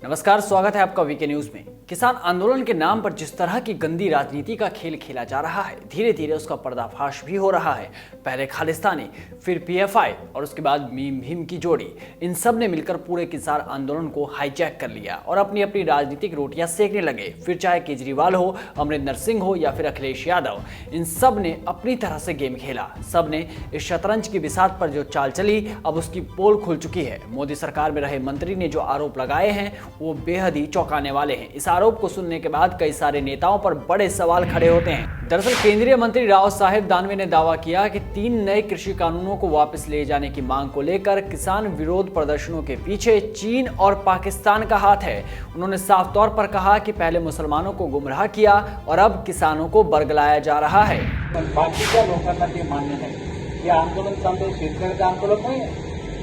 नमस्कार, स्वागत है आपका वीके न्यूज में। किसान आंदोलन के नाम पर जिस तरह की गंदी राजनीति का खेल खेला जा रहा है, धीरे धीरे उसका पर्दाफाश भी हो रहा है। पहले खालिस्तानी, फिर पीएफआई और उसके बाद मीम भीम की जोड़ी, इन सब ने मिलकर पूरे किसान आंदोलन को हाईजैक कर लिया और अपनी अपनी राजनीतिक रोटियां सेकने लगे। फिर चाहे केजरीवाल हो, अमरिंदर सिंह हो या फिर अखिलेश यादव, इन सब ने अपनी तरह से गेम खेला। सब ने इस शतरंज की बिसात पर जो चाल चली, अब उसकी पोल खुल चुकी है। मोदी सरकार में रहे मंत्री ने जो आरोप लगाए हैं वो बेहद ही चौंकाने वाले हैं। इस आरोप को सुनने के बाद कई सारे नेताओं पर बड़े सवाल खड़े होते हैं। दरअसल केंद्रीय मंत्री राव साहेब दानवे ने दावा किया कि 3 नए कृषि कानूनों को वापस ले जाने की मांग को लेकर किसान विरोध प्रदर्शनों के पीछे चीन और पाकिस्तान का हाथ है। उन्होंने साफ तौर पर कहा कि पहले मुसलमानों को गुमराह किया और अब किसानों को बरगलाया जा रहा है। बाकीच्या लोकांना ते मान्य नाही। हे आंदोलन चाललंय शेतकऱ्याचं आंदोलन नाही,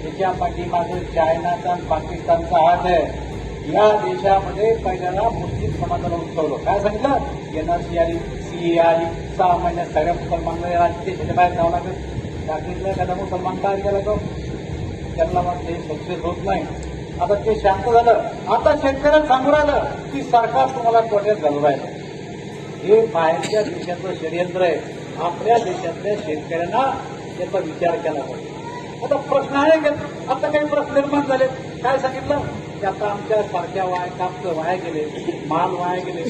त्याच्या पाठीमागे चायनाचा आणि पाकिस्तानचा हात आहे। या देशामध्ये पहिल्यांदा मुस्लिम समाजाला उचललं, काय सांगितलं, एनआरसी आली, सीए आली, 6 महिन्यात सगळ्या मुसलमानांना राज्याच्या बाहेर जावं लागेल। टाकीतला एखादा मुसलमान काय केला तो, त्यांना वाटते सक्सेस होत नाही। आता ते शांत झालं। आता शेतकऱ्यांना सांगू राहिलं की सरकार तुम्हाला कोट्यात घालून राहिलं। हे बाहेरच्या देशाचं षडयंत्र आहे। आपल्या देशातल्या शेतकऱ्यांना त्याचा विचार केला पाहिजे। आता प्रश्न आहे की आता काही प्रश्न निर्माण झाले, काय सांगितलं की आता आमच्या सारख्या कापसं वाया गेले, माल वाया गेले।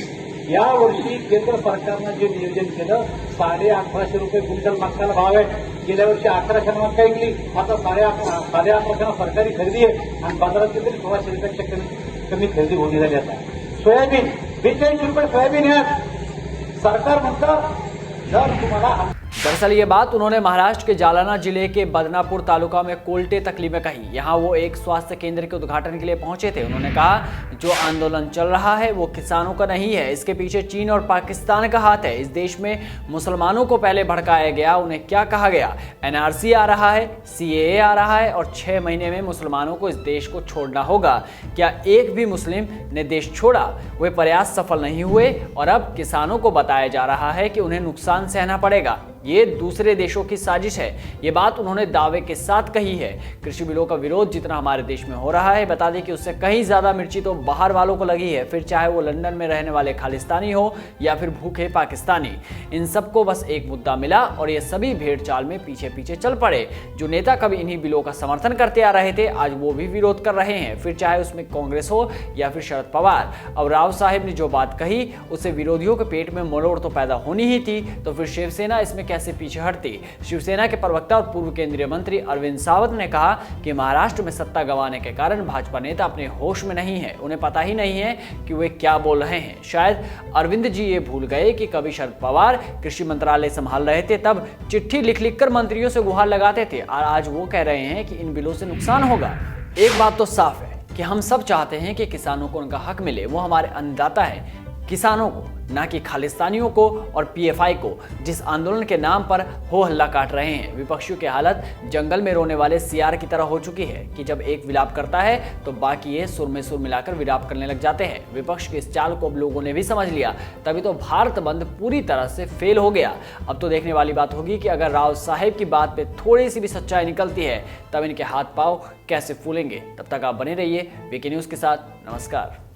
या वर्षी केंद्र सरकारनं जे नियोजन केलं, 1150 रुपये क्विंटल मक्याला भाव आहे। गेल्या वर्षी 1100 मक्का विकली, आता 1150 सरकारी खरेदी आहे आणि बाजारात तरी 1600 रुपयापेक्षा कमी खरेदी होती झाली। आता सोयाबीन 42 रुपये सोयाबीन आहे। सरकार म्हणतं जर तुम्हाला दरअसल ये बात उन्होंने महाराष्ट्र के जालना जिले के बदनापुर तालुका में कोल्टे तकली में कही। यहाँ वो एक स्वास्थ्य केंद्र के उद्घाटन के लिए पहुंचे थे। उन्होंने कहा जो आंदोलन चल रहा है वो किसानों का नहीं है, इसके पीछे चीन और पाकिस्तान का हाथ है। इस देश में मुसलमानों को पहले भड़काया गया, उन्हें क्या कहा गया, एनआरसी आ रहा है, सीएए आ रहा है और 6 महीने में मुसलमानों को इस देश को छोड़ना होगा। क्या एक भी मुस्लिम ने देश छोड़ा? वे प्रयास सफल नहीं हुए और अब किसानों को बताया जा रहा है कि उन्हें नुकसान सहना पड़ेगा। ये दूसरे देशों की साजिश है। ये बात उन्होंने दावे के साथ कही है। कृषि बिलों का विरोध जितना हमारे देश में हो रहा है, बता दें कि उससे कहीं ज्यादा मिर्ची तो बाहर वालों को लगी है, फिर चाहे वो लंदन में रहने वाले खालिस्तानी हो या फिर भूखे पाकिस्तानी। इन सबको बस एक मुद्दा मिला और ये सभी भेड़ चाल में पीछे पीछे चल पड़े। जो नेता कभी इन्हीं बिलों का समर्थन करते आ रहे थे, आज वो भी विरोध कर रहे हैं, फिर चाहे उसमें कांग्रेस हो या फिर शरद पवार। अब राव साहेब ने जो बात कही उससे विरोधियों के पेट में मरोड़ तो पैदा होनी ही थी, तो फिर शिवसेना इसमें कैसे पीछे हटती। शिवसेना के प्रवक्ता और पूर्व केंद्रीय मंत्री अरविंद सावंत ने कहा कि महाराष्ट्र में सत्ता गंवाने के कारण भाजपा नेता अपने होश में नहीं है, उन्हें पता ही नहीं है कि वे क्या बोल रहे हैं। शायद अरविंद जी ये भूल गए कि कभी शरद पवार कृषि मंत्रालय संभाल रहे थे, तब चिट्ठी लिख लिख कर मंत्रियों से गुहार लगाते थे और आज वो कह रहे हैं कि इन बिलों से नुकसान होगा। एक बात तो साफ है कि हम सब चाहते हैं कि किसानों को उनका हक मिले, वो हमारे अन्नदाता है। किसानों को, ना कि खालिस्तानियों को और पीएफआई को, जिस आंदोलन के नाम पर हो हल्ला काट रहे हैं। विपक्षियों की हालत जंगल में रोने वाले सियार की तरह हो चुकी है कि जब एक विलाप करता है तो बाकी ये सुर में सुर मिलाकर विलाप करने लग जाते हैं। विपक्ष के इस चाल को अब लोगों ने भी समझ लिया, तभी तो भारत बंद पूरी तरह से फेल हो गया। अब तो देखने वाली बात होगी कि अगर राव साहेब की बात पे थोड़ी सी भी सच्चाई निकलती है, तब इनके हाथ पांव कैसे फूलेंगे। तब तक आप बने रहिए वीके न्यूज के साथ। नमस्कार।